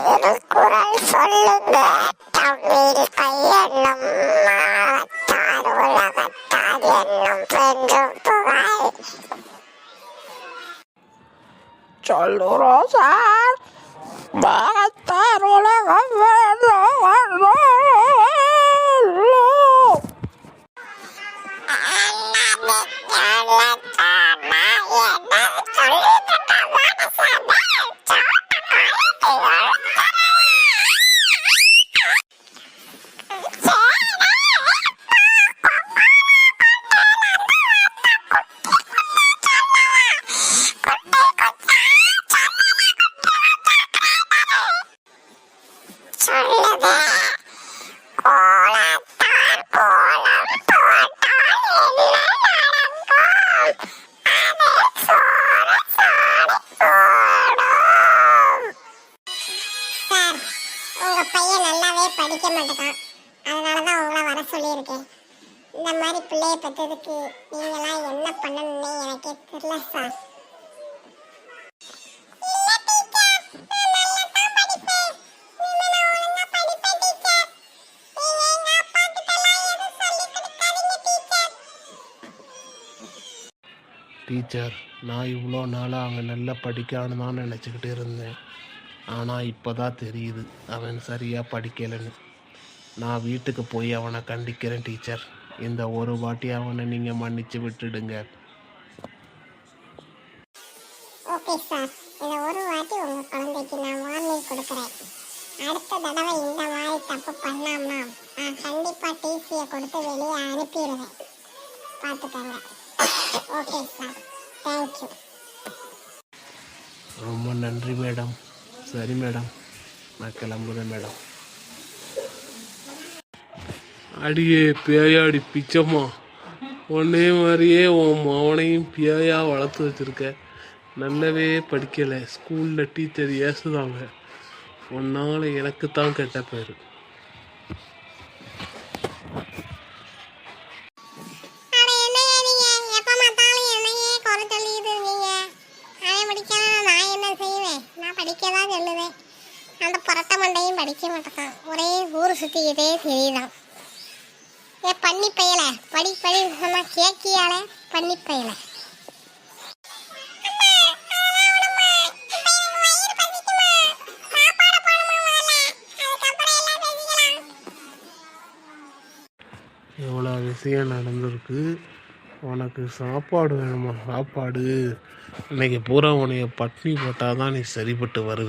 திருக்குறள் சொல்லுங்க. தமிழ் கையென்னும் மாவத்தார் உலகத்தார் என்னும் பெரும் புகழ். சொல்லுறோம் சார். மாவத்தார் உலகம் உங்க பையன் நல்லாவே படிக்க மாட்டேங்கான். அதனாலதான் உங்களை வர சொல்லியிருக்கேன். இந்த மாதிரி பிள்ளைய பெற்றதுக்கு நீங்களாம் என்ன பண்ணணும்னு எனக்கே தெரியல சார். டீச்சர், நான் இவ்வளோ நாளாக அவன் நல்லா படிக்கான்னு தான் நினச்சிக்கிட்டு இருந்தேன். ஆனால் இப்போ தான் தெரியுது அவன் சரியாக படிக்கலைன்னு. நான் வீட்டுக்கு போய் அவனை கண்டிக்கிறேன் டீச்சர். இந்த ஒரு வாட்டி அவனை நீங்கள் மன்னிச்சு விட்டுடுங்க. ஓகே சார், இந்த ஒரு வாட்டி உங்கள் குழந்தைக்கு நான் வார்னிங் கொடுக்குறேன். அடுத்த தடவை இந்த மாதிரி தப்பு பண்ணாமனா நான் கண்டிப்பாக டிசியை கொடுத்து வெளியே அனுப்பிடுவேன். பார்த்துக்கங்க. Okay sir, thank you. ரொம்ப நன்றி மேடம். சரி மேடம், நான் கிளம்புறேன் மேடம். அடியே பேயாடி பிச்சம்மா, உன்னே மாதிரியே உன் மவனையும் பேயா வளர்த்து வச்சுருக்க. நல்லாவே படிக்கலை, ஸ்கூலில் டீச்சர் ஏசுதாங்க. உன்னால் எனக்கு தான் கெட்ட பேர். படிக்கதான் சொல்லுவேன். அந்த புரட்ட மண்டையும் படிக்க மாட்டேன். ஒரே ஊர் சுற்றிக்கிட்டே தெரியுதான். ஏ பண்ணி பையல, படி படி சொன்னா கேக்கியால பண்ணி பையல. எவ்வளோ விஷயம் நடந்திருக்கு. உனக்கு சாப்பாடு வேணுமா? சாப்பாடு இன்னைக்கு பூரா உனைய பட்னி போட்டால் தான் நீ சரிப்பட்டு வருவ.